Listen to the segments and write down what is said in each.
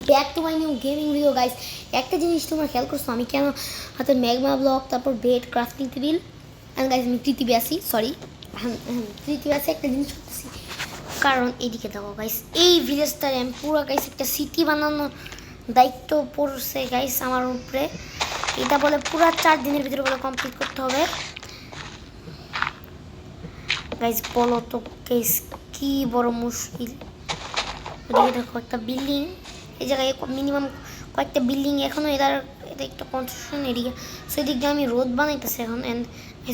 Back to my new gaming video guys. একটা জিনিস তোমরা খেয়াল করছো আমি কেন হাতে ম্যাগমা ব্লক তারপর bed crafting table and guys আমি পৃথিবী আসি পৃথিবী আসি একটা জিনিস করতেছি কারণ এদিকে দেখো গাইস এই ভিলেজটারে আমি পুরো গাইস একটা সিটি বানানোর দায়িত্ব পড়ছে গাইস আমার উপরে। এটা বলে পুরো 4 দিনের ভিতরে বলে কমপ্লিট করতে হবে গাইস। বলো তো গাইস কি বড় মুশকিল। এদিকে দেখো একটা বিল্ডিং, এই জায়গায় মিনিমাম কয়েকটা বিল্ডিং এখনও এটা একটা কনস্ট্রাকশন এরিয়া। সো এদিক দিয়ে আমি রোড বানাইতেছি এখন। অ্যান্ড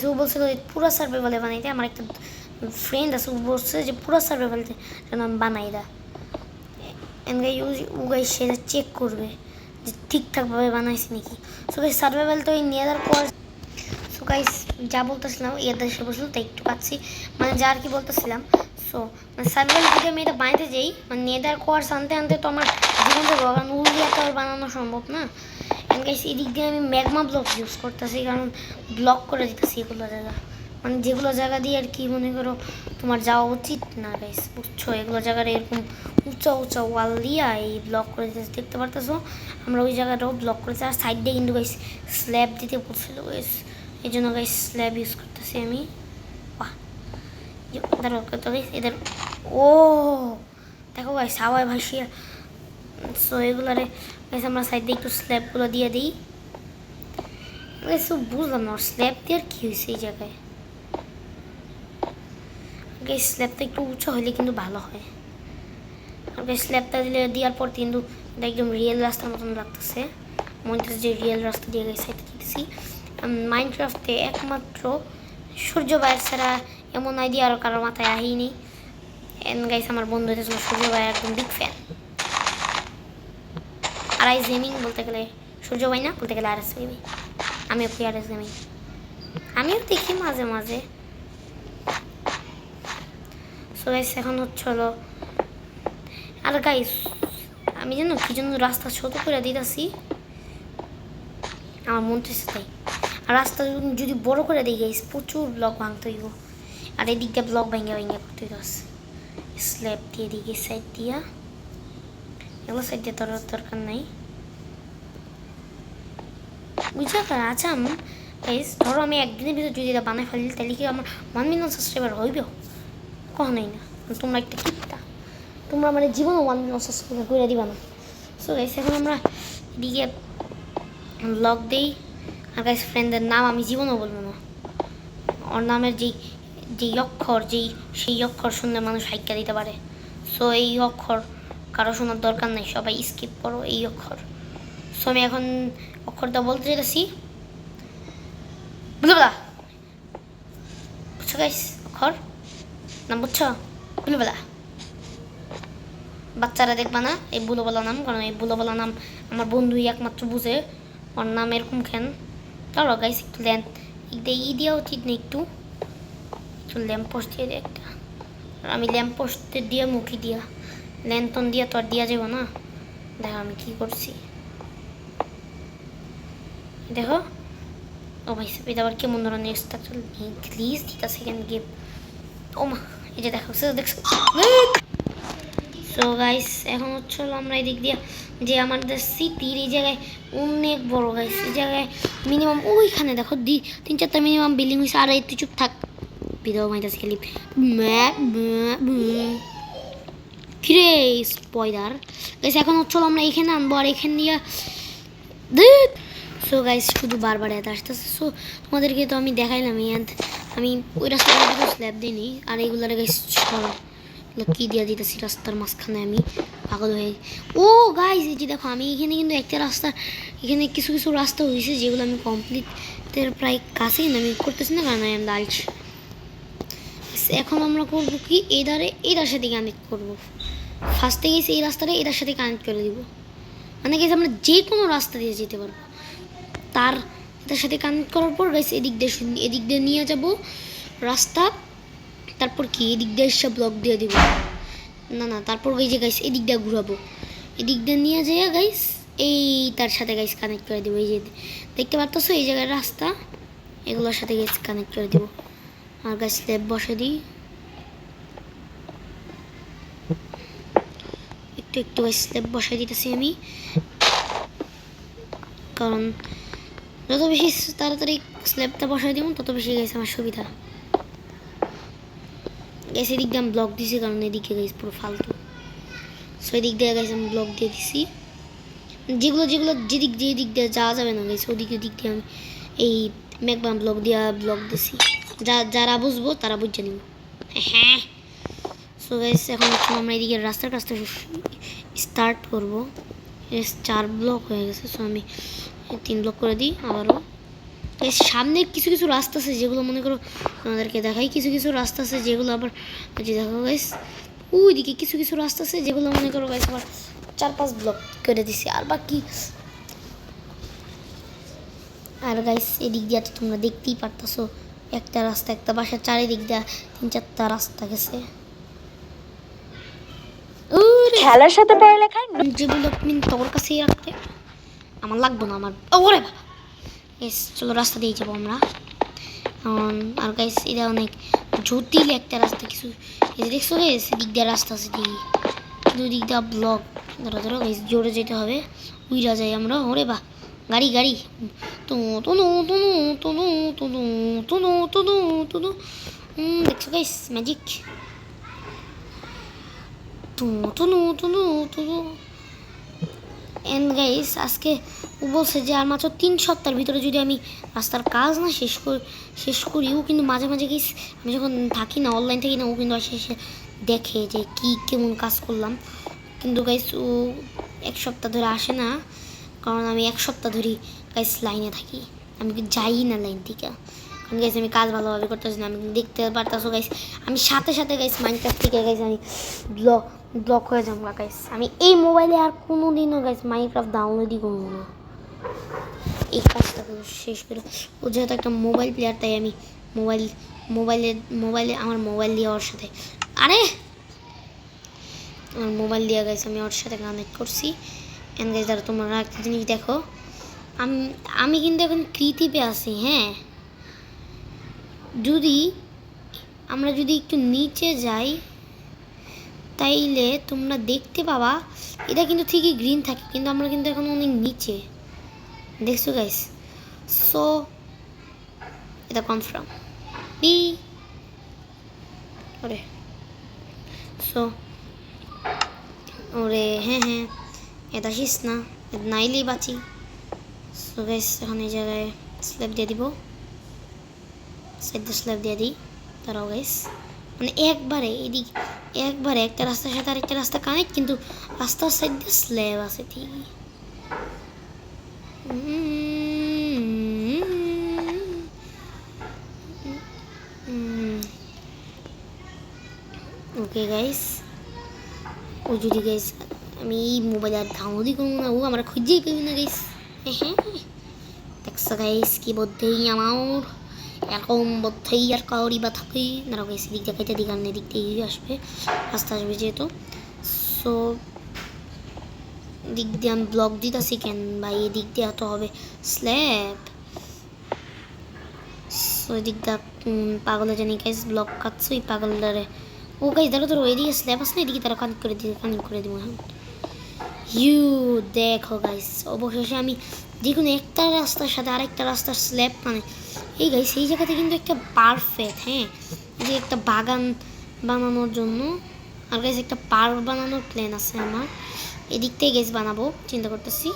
ও বলছিল পুরো সার্ভাইভালে বানাইতে। আমার একটা ফ্রেন্ড আছে, ও বলছে যে পুরো সার্ভাইভালতে যেন আমি বানাই দা। অ্যান্ড গাই ও গাই সেটা চেক করবে যে ঠিকঠাকভাবে বানাইছি নাকি। সো গাই সার্ভাইভাল তো এই নেদার কোয়ার্স। সো গাইস যা বলতেছিলাম এর দেশে বসলো তাই একটু পাচ্ছি, মানে যা আর কি বলতেছিলাম। সো মানে সার্ভাইভাল থেকে আমি এটা বানাইতে যাই, মানে নেদার কোয়ার্স আনতে আনতে তো আমার জীবন যাবো, কারণ উল দিয়ে তো আর বানানো সম্ভব না। অ্যান্ড গাইস এদিক দিয়ে আমি ম্যাগমা ব্লক ইউজ করতেছি, কারণ ব্লক করে দিতেছি এগুলো জায়গা, মানে যেগুলো জায়গা দিয়ে আর কি মনে করো তোমার যাওয়া উচিত না গাইস, বুঝছো? এগুলো জায়গার এরকম উঁচা উঁচা ওয়াল দিয়া এই ব্লক করে দিতেছি, দেখতে পারতেছো? আমরা ওই জায়গাটাও ব্লক করেছি। আর সাইড দিয়ে কিন্তু গাইস স্ল্যাব দিতে বলছিল গাইস, এই জন্য গাইস স্ল্যাব ইউজ করতেছি আমি। বাহ এদের ও দেখো গাইস হাওয়ায় ভাসিয়া। সো এগুলারে গাইস আমরা সাইড দিয়ে একটু স্ল্যাবগুলো দিয়ে দিই। বুঝলাম না স্ল্যাব দিয়ে আর কি হয়েছে এই জায়গায়। গাইস স্ল্যাবটা একটু উঁচু হলে কিন্তু ভালো হয়। স্ল্যাবটা দিলে দেওয়ার পর কিন্তু একদম রিয়েল রাস্তার মতন লাগতেছে, মনে হচ্ছে যে রিয়েল রাস্তা দিয়ে গাইস সাইড দিতেছি। মাইনক্রাফটে একমাত্র সূর্য ভাইয়ের ছাড়া এমন আইডিয়া আর কারোর মাথায় আহেনি। এন্ড গাইস আমার বন্ধু হইতেছে সূর্য ভাই একদম বিগ ফ্যান। আর আই গেমিং বলতে গেলে সূর্য ভাই না, বলতে গেলে আর এস গেমিং। আমিও কি আর এস গেমিং, আমিও দেখি মাঝে মাঝে। সো গাইস এখন হলো আর গাইস আমি জানো কি জন্য রাস্তা ছোট করে দিতেছি, আমার মন চাইছে তাই। আর রাস্তা যদি বড় করে দিই গাইস প্রচুর ব্লক ভাঙতে হইব। আর এদিক দিয়ে ব্লক ভেঙে ভেঙে করতে হইব, স্ল্যাব দিয়ে দিকে সাইড দিয়া, এগুলো সাইড দিয়ে তোর দরকার নাই বুঝা। আচ্ছা গাইস ধরো আমি একদিনের ভিতরে যদি এটা বানাই ফেলি তাহলে কি আমার 1 মিলিয়ন সাবস্ক্রাইবার হইব? কখনোই না। তোমরা একটা কিপটা, তোমরা মানে জীবনও 1 মিলিয়ন সাবস্ক্রাইবার করে দিবা না। সো গাইস এখন আমরা এদিকে ব্লগ দিই। আর গাইস ফ্রেন্ডের নাম আমি জীবনও বলবো না, ওর নামের যেই অক্ষর সেই অক্ষর শুনলে মানুষ হাইকা দিতে পারে। সো এই অক্ষর কারো শোনার দরকার নেই, সবাই স্কিপ করো এই অক্ষর। সো আমি এখন অক্ষরটা বলতে চাইতেছি, বুঝলা? বুঝছো গাইস অক্ষর নাম বুঝছো? বুলবলা। বাচ্চারা দেখবা না এই বুলোবলা নাম, কারণ এই বুলোবলা নাম আমার বন্ধুই একমাত্র বুঝে। ওর নাম এরকম কেন তারও গাইস একটু ল্যাম্প দেওয়া উচিত না, একটু ল্যাম্প পোস্ট দিয়ে দিই একটা। আর আমি ল্যাম্প পোস্টে দিয়ে মুখি দিয়া ল্যান্থন দিয়া তো আর দিয়া যাব না। দেখো আমি কি করছি, দেখো। ও ভাই এটা আবার কেমন ধরনের স্ট্রাকচার প্লিজ দিতা সেকেন্ড গেম। ও মা এই যে দেখো দেখছো। সো গাইস এখন হলো আমরা এদিক দিয়ে যে আমাদের সিটির এই জায়গায় অনেক বড় গাইস, এই জায়গায় মিনিমাম ওইখানে দেখো 3-4টা মিনিমাম বিল্ডিং হয়েছে। আর একটু চুপ থাক ভিডিও মাইতাছে খালি ফিরে স্পয়লার গাইস। এখন হলো আমরা এখানে আনবো আর এখান দিয়ে। সো গাইস শুধু বারবার এত আসতেছে। সো তোমাদেরকে তো আমি দেখাইলাম, আমি ওই রাস্তাটা স্ল্যাব দিইনি। আর এইগুলার গাইস কি দিয়ে দিতেছি রাস্তার মাঝখানে, আমি পাগল হয়ে। ও গাইস এই যে দেখো আমি এখানে কিন্তু একটা রাস্তা, এখানে কিছু কিছু রাস্তা হয়েছে যেগুলো আমি কমপ্লিটের প্রায় কাছেই আমি করতেছি না, কারণ আমি লালছি। এখন আমরা করবো কি এটার সাথে কানেক্ট করবো। ফার্স্টে গেছি এই রাস্তাটা এটার সাথে কানেক্ট করে দিব, মানে গেছে আমরা যে কোনো রাস্তা দিয়ে যেতে পারবো। এটার সাথে কানেক্ট করার পর গাইস এদিক দিয়ে নিয়ে যাব রাস্তা। তারপর কি এদিক দিয়ে এসে ব্লক দিয়ে দিব, না তারপর ওই যে গাইস এদিক দিয়ে ঘুরাবো, এদিক দিয়ে নিয়ে যাই গাইস এই তার সাথে গাইস কানেক্ট করে দেবো। এই যে দেখতে পারতেছো এই জায়গায় রাস্তা, এগুলোর সাথে গাইস কানেক্ট করে দেবো। আর গাইস স্ল্যাব বসে দিই, একটু একটু স্ল্যাব বসাই দিতেছি আমি, কারণ যত বেশি তাড়াতাড়ি স্ল্যাবটা বসাই দিব তত বেশি গাইস আমার সুবিধা। গাইস এদিক দিয়ে আমি ব্লক দিছি কারণ এদিকে গাইস পুরো ফালতু, সো এদিক দিয়ে গাইস আমি ব্লক দিয়ে দিছি। যেগুলো যেদিক দিয়ে যাওয়া যাবে না গাইস ওদিক দিয়ে আমি এই ম্যাকবাম ব্লক দিছি। যারা বুঝবো তারা বুঝে নিব। হ্যাঁ, সো গাইস এখন আমরা এদিকে রাস্তার কাজটা স্টার্ট করবো। 4 ব্লক হয়ে গেছে, সো আমি 3 ব্লক করে দিই আবারও। সামনে কিছু কিছু রাস্তা আছে যেগুলো মনে করো আমাদেরকে দেখাই, কিছু কিছু রাস্তা আছে যেগুলো আবার যে দেখো গাইস ওইদিকে কিছু কিছু রাস্তা আছে যেগুলো মনে করো গাইস আবার 4-5 ব্লক করে দিছি আর বাকি। আর গাইস এদিক দিয়ে তো তোমরা দেখতেই পারতেছো একটা রাস্তা, একটা বাসার চারিদিক দিয়ে 3-4টা রাস্তা গেছে। খেলার সাথে পড়ালেখার ডেভেলপমেন্ট তোর কাছেই রাখতে আমার লাগবে না আমার। ওরে বাবা, এস চলো রাস্তা দিয়ে যাবো আমরা। আর গাইস এটা অনেক জটিল একটা রাস্তা, কিছু এই যে দেখছো গাইস দিক দিয়ে রাস্তা আছে কিন্তু দিক দিয়ে ব্লক। ধরো গাইস জোরে যেতে হবে, উইরা যাই আমরা। ওরে বা গাড়ি দেখছো গাইস ম্যাজিক। এন্ড গাইস আজকে ও বলছে যে আর মাত্র 3 সপ্তাহের ভিতরে যদি আমি রাস্তার কাজ না শেষ করি। ও কিন্তু মাঝে মাঝে গাইস আমি যখন থাকি না, অনলাইন থাকি না, ও কিন্তু এসে দেখে যে কেমন কাজ করলাম। কিন্তু গাইস ও 1 সপ্তাহ ধরে আসে না, কারণ আমি 1 সপ্তাহ ধরে গাইস লাইনে থাকি, আমি যাই না লাইন থেকে। কারণ গাইস আমি কাজ ভালোভাবে করতেছি না, আমি দেখতে পারতেছো গাইস আমি সাথে গাইস মাইনক্রাফট থেকে গাইস আমি ব্লক হয়ে যাবো গাইস। আমি এই মোবাইলে আর কোনো দিনও গাইস মাইনক্রাফট ডাউনলোডই করবো না, এই কাজটা শেষ করে। ও যেহেতু একটা মোবাইল প্লেয়ার তাই আমি মোবাইলে আমার মোবাইল দিয়ে ওর সাথে আমার মোবাইল দিয়ে গাইস আমি ওর সাথে কানেক্ট করছি। এন্ড গাইস দাঁড়া তোমরা একটা জিনিস দেখো, আমি কিন্তু এখন ক্রিয়েটিভে আছি। হ্যাঁ, আমরা যদি একটু নিচে যাই তাইলে তোমরা দেখতে পাবা এটা কিন্তু ঠিকই গ্রিন থাকে, কিন্তু আমরা কিন্তু এখন অনেক নিচে, দেখছো গাইস। সো এটা কনফার্ম বি ওরে হ্যাঁ এটা শিস না, নাইলেই বাঁচি। সো গাইস এখন এই জায়গায় স্ল্যাব দিয়ে দিব, সাইডে স্ল্যাব দিয়ে দিই। তারাও গাইস মানে একবারে একটা রাস্তার সাথে আরেকটা রাস্তা কানেক্ট, কিন্তু রাস্তার সাইড দিয়ে স্ল্যাব আছে ঠিকই। ওকে গাইস, ও যদি গাইস আমি এই মোবাইল আর ডাউনলোডই করবো না, ও আমরা খুঁজেই পেবি না গাইস। হ্যাঁ দেখছো গাইস কি বলতেই আমার এরকম বোধহয় আর কাউরি বা থাকেই না গাইস। এদিক দিয়ে খাইতে দিক আনে, এদিক দিয়ে আসবে, রাস্তা আসবে যেহেতু। সো দিক দিয়ে আমি ব্লক দিতেছি কেন ভাই, এদিক দিয়ে তো হবে স্ল্যাব। সো এদিক দিয়ে পাগলে জানি গাইস ব্লক কাটছো এই পাগলটারে। ও গাইস ধরো এদিকে স্ল্যাব আছে না, এদিকে তারা কানেক্ট করে দিব। হ্যাঁ দেখো গাইস অবশেষে আমি দেখুন একটা রাস্তার সাথে আরেকটা রাস্তার স্ল্যাব মানে এই গাইস এই জায়গাতে কিন্তু একটা পারফেক্ট। হ্যাঁ, যে একটা বাগান বানানোর জন্য আর গাইস একটা পার্ক বানানোর প্ল্যান আছে আমার, এদিক থেকে গাইস বানাবো চিন্তা করতেছি।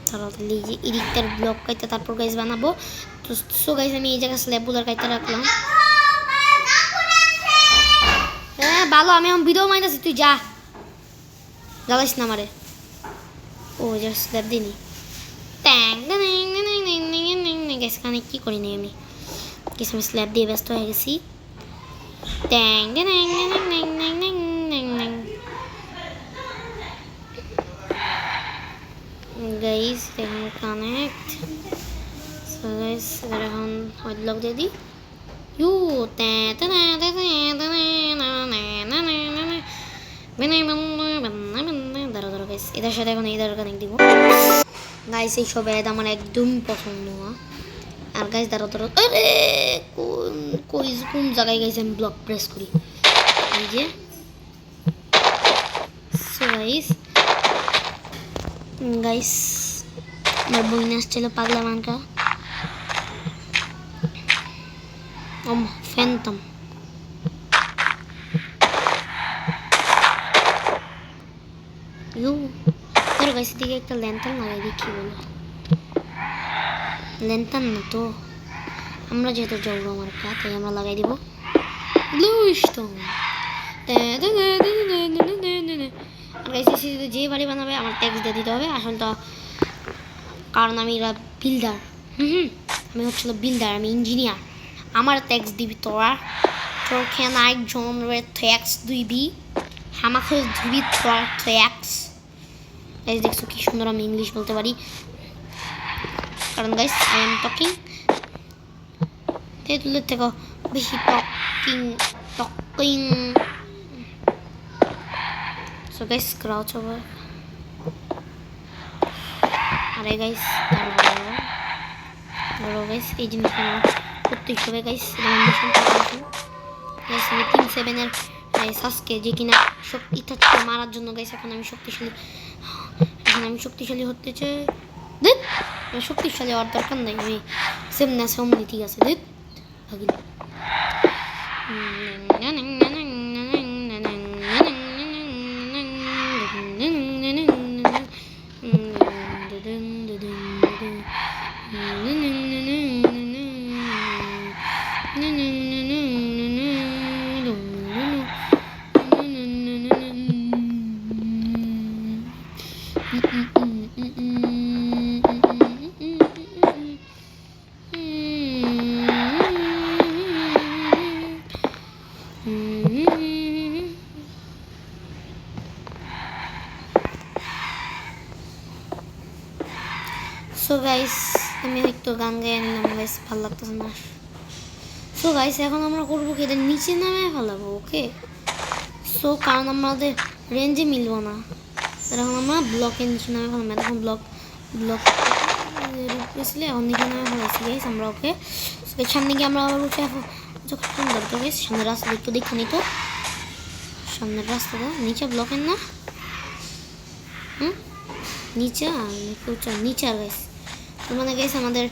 তাহলে এই যে এদিকটার ব্লক কাইতে তারপর গাইস বানাবো। তো সো গাইস আমি এই জায়গায় স্ল্যাবগুলো কাইতে রাখলাম। হ্যাঁ ভালো, আমি এখন ভিডিও মাইনাছি, তুই যা জ্বালাইস না আমারে। ও যা স্ল্যাব দিনি গ্যাস কানে কি করি নি আমি কিছু, আমি স্ল্যাব দিয়ে ব্যস্ত হয়ে গেছি। গাইস এখন কানেক্ট। সো গাইস এখন হোয়াইট ব্লক দিয়ে দিই। দাঁড়া গাইস এটার সাথে এখন এই দাঁড়া কানেক্ট দিব। গাইস এই সব অ্যাড আমার একদম পছন্দ না। আর গাইস দাঁড়া আরে কোন জায়গায় গাইস আমি ব্লক প্রেস করি, এই যে গাইস গাইস আমার বইন আসছিল পাগলা মানকা ফ্যান্টম ইউ তোর গাইস দিকে একটা ল্যান্টার্ন লাগাই দিই কি বলো ল্যান্টার্ন না তো আমরা যেহেতু জলবো আমার তাই আমরা লাগাই দিব ব্লু স্টোন যে বাড়ি বানাবে আমার ট্যাক্স দিয়ে দিতে হবে আসলে তো কারণ আমি বিল্ডার আমি হচ্ছিল বিল্ডার আমি ইঞ্জিনিয়ার আমার ট্যাক্স দিবি তোরা তোর খেয়ে একজনের ট্যাক্স দিবি আমাকে দিবি তোর ট্যাক্স গাইস দেখছো কি সুন্দর আমি ইংলিশ বলতে পারি কারণ গাইস আই এম টকিং তেতুলের থেকে বেশি talking so guys Crouch over আরে গাইস বড় গাইস এই জিনিসটা আমার করতেই হবে গাইস গাইস আমি 3-7 এর সাসকে যে কিনা ইচ্ছা মারার জন্য গাইস এখন আমি শক্তিশালী হতে চাই দেখ আমি শক্তিশালী হওয়ার দরকার নাই আমি সেমনি ঠিক আছে দেখ ভাগিল সো গাইস আমি হয়তো গান গায়ে নিলাম গাইস ভালো লাগতেছে না সো গাইস এখন আমরা করবো কি এদের নিচে নামে ফেলাবো ওকে সো কারণ আমাদের রেঞ্জে মিলবো না এখন আমরা ব্লকের নিচে নামে ফেলাম এখন ব্লক রিপ্লেসলে এখন নিচে নামে ফেলাচ্ছি গাইস আমরা ওকে সামনে গিয়ে আমরা আবার উঠে যখন ধরতে গাইস সামনের রাস্তা একটু দেখে নিত সামনের রাস্তাটা নিচে ব্লকের না নিচে নিচে আর গাইস মানে গাইস আমাদের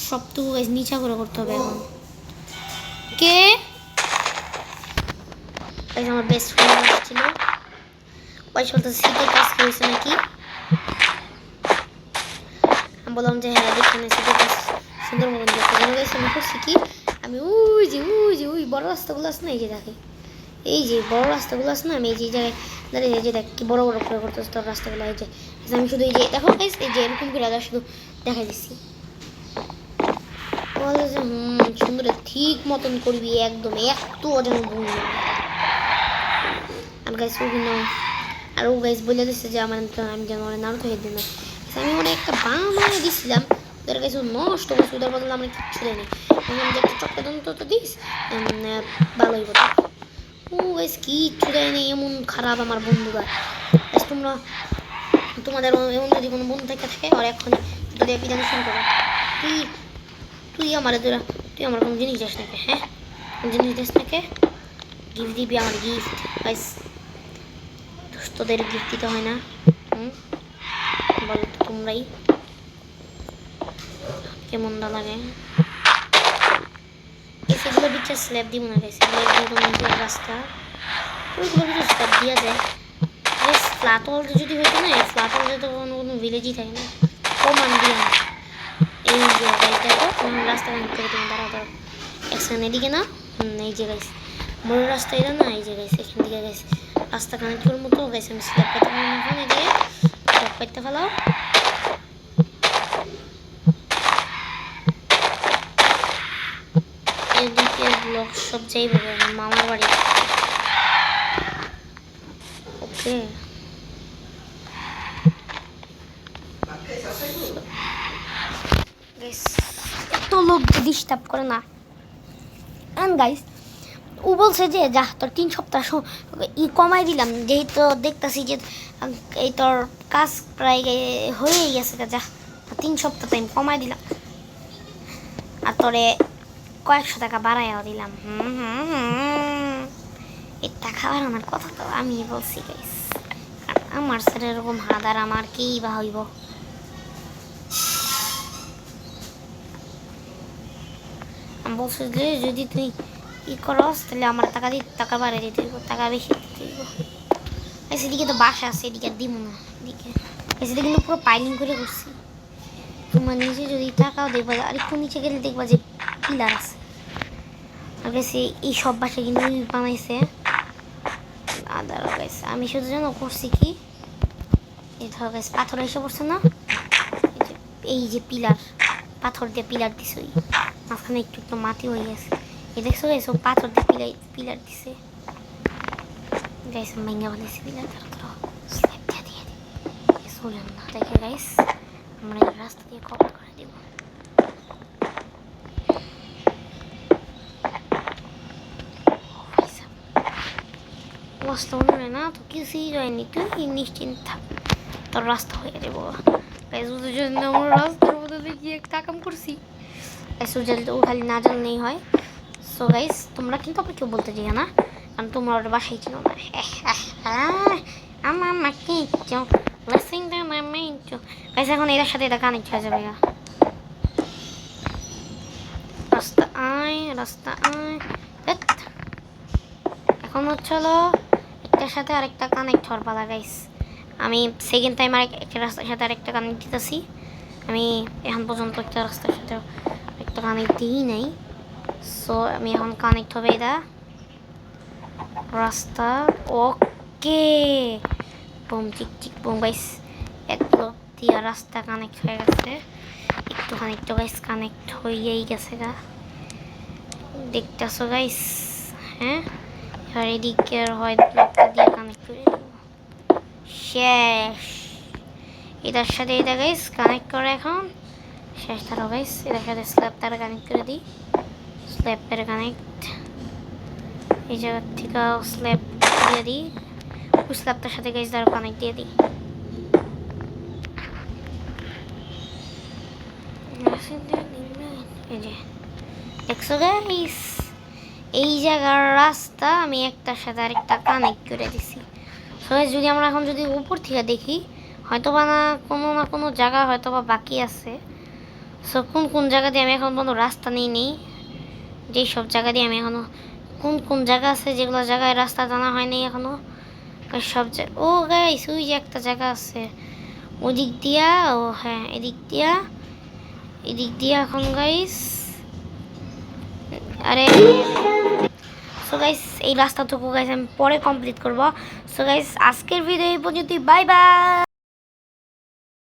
সবটুকু গাইস নিচা করে করতে হবে এখন কে গাইস আমার বেস্ট ফ্রেন্ড ছিল ওই সাথে সিটে কাজ করেছে নাকি আমি বললাম যে হ্যাঁ দেখুন সিটে কাজ সুন্দর মতন করতে গাইস আমি করছি কি আমি ওই বড় রাস্তাগুলো আছে না এই যে দেখে এই যে বড় রাস্তাগুলো আছে না আমি এই যে জায়গায় দাঁড়িয়ে এই যে দেখ কি বড় করে করতেছে তোর রাস্তাগুলো এই যে আমি শুধু এই যে দেখো গাইস এই যে এরকম করে শুধু দেখাই দিচ্ছি বলে যে সুন্দর ঠিক মতন করবি একদম একটু অজানো ভুল আর গাইস আর ও গাইস বলে দিচ্ছে যে আমি যেন নারুতো হেড দিন না আমি একটা বানায় দিছিলাম ওদের কাছে নষ্ট করছি ওদের বদলে আমরা কিচ্ছু দেয়নি আমি যে একটা চকলেট তো দিস ভালোই কথা ও গাইস কিচ্ছু দেয়নি এমন খারাপ আমার বন্ধুরা তোমরা তোমাদের এমন যদি কোনো বন্ধু থাকে আর এখন যদি বিধান শুরু করো তুই আমার কোনো জিনিস দিস নাকি হ্যাঁ জিনিস দিস নাকি গিফট দিবি আমার গিফট গাইস তোদের গিফট দিতে হয় না বলো তো তোমরাই কেমন লাগে সেগুলো বিচার স্ল্যাব দিব না গাইস রাস্তা ওইগুলো কিছু স্ল্যাব দেওয়া যায় ফ্ল্যাট ওয়াল যদি হইতো না এই ফ্ল্যাট ওয়ালে তো কোনো ভিলেজই থাকে না কমান দিয়ে এই যে গাইস দেখো রাস্তা কানেক্ট করে তুমি দাঁড়াও একসাথে এদিকে না এই যে গাইস বড় রাস্তা এটা না এই যে গাইস এখান থেকে গাইস রাস্তা কানেক্ট করার মতো গাইস আমি স্ল্যাব পাইতে পারলাম এখানে দিয়ে স্ল্যাব পাইতে ফেলাও এদিকে ব্লক সব যাইবে মামার বাড়ি ওকে এত লোক ডিস্টার্ব করে না গাইস ও বলছে যে যা তোর 3 সপ্তাহ কমাই দিলাম যেহেতু দেখতেছি যে এই তোর কাজ প্রায় হয়েই গেছে যা 3 সপ্তাহ টাইম কমাই দিলাম আর তোরে কয়েকশো টাকা বাড়াইও দিলাম এই টাকা বাড়ানোর কথা তো আমি বলছি গাইস আমার স্যার এরকম হাদার আমার কেই বা হইব। আমি বলছি যে যদি তুই ই করস তাহলে আমার টাকা বাড়িয়ে দিতে হইব, টাকা বেশি দিতে হইব। সেদিকে তো বাসা আছে, এদিকে আর দিব না। এদিকে সেদিকে কিন্তু পুরো পাইলিং করে করছি। তোমার নিচে যদি টাকাও দেখবা, আর একটু নিচে গেলে দেখবা যে পিলার আছে। আর বেশি এই সব বাসা কিন্তু বানাইছে আদার গাইস। আমি শুধু যেন করছি কি, এই ধর গাইস পাথর এসে পড়ছে না, এই যে পিলার, পাথর দিয়ে পিলার দিছে, ওই মাঝখানে একটু একটু মাটি হয়ে গেছে। এই দেখছো গাইস, ও পাথর দিয়ে পিলার দিছে গাইস। মাইঙ্গা বানাইছে পিলার, স্ল্যাব দিয়ে দিই শুনলাম না। দেখে গাইস আমরা এই রাস্তা দিয়ে কভার করে দিব। রাস্তা মনে না তো কিছুই হয়নি, তুই নিশ্চিন্ত থাক, তোর রাস্তা হয়ে যাবো। আমরা রাস্তার মধ্যে দেখি একটা কাম করছি। ও খালি না জানলেই হয়। সো গাইস তোমরা কিন্তু আবার কেউ বলতে চাই না, কারণ তোমরা ওটা বাসায় ছিল না। আমার মাকে গাইস এখন এটার সাথে এটা কানেক্ট হয়ে যাবে। রাস্তা আয়, রাস্তা আয়। এখন হচ্ছে হলো একটার সাথে আরেকটা কানেক্ট হওয়ার পালা গাইস। আমি সেকেন্ড টাইম একটা রাস্তার সাথে আরেকটা কানেক্ট দিতেছি। আমি এখন পর্যন্ত একটা রাস্তার সাথে একটা কানেক্ট দিই নাই। সো আমি এখন কানেক্ট হবে এটা রাস্তা। ওকে বুম চিক চিক বুম গাইস, এক ব্লক দিয়া রাস্তা কানেক্ট হয়ে গেছে। একটুখানি তো গাইস কানেক্ট হয়েই গেছে গা, দেখতেছো গাইস। হ্যাঁ এবার এদিকে হয় ব্লকটা দিয়ে কানেক্ট করে দেবো। শেষ, এটার সাথে এটা গাইস কানেক্ট করে এখন শেষ। তারও গাইস এটার সাথে স্ল্যাব তারা কানেক্ট করে দিই। স্ল্যাবের কানেক্ট এই জায়গার থেকে স্ল্যাব দিয়ে দিই, ওই স্ল্যাবটার সাথে গাইস তারও কানেক্ট দিয়ে দিই। এই যে দেখছো গাইস, এই জায়গার রাস্তা আমি একটার সাথে আরেকটা কানেক্ট করে দিছি। সো যদি আমরা এখন যদি উপর থেকে দেখি, হয়তো বা না কোনো জায়গা হয়তো বা বাকি আছে। সো কোন কোন জায়গা দিয়ে আমি এখন পর্যন্ত রাস্তা নিই, যেই সব জায়গা দিয়ে আমি এখনো কোন জায়গা আছে যেগুলো জায়গায় রাস্তা জানা হয়নি এখনো সব জায়গা। ও গাইস ওই যে একটা জায়গা আছে ওদিক দিয়া, ও হ্যাঁ এদিক দিয়া এখন গাইস। আরে সো গাইস এই রাস্তাটুকু গাইস আমি পরে কমপ্লিট করব। সো গাইস আজকের ভিডিও এই পর্যন্তই, বাই বাই।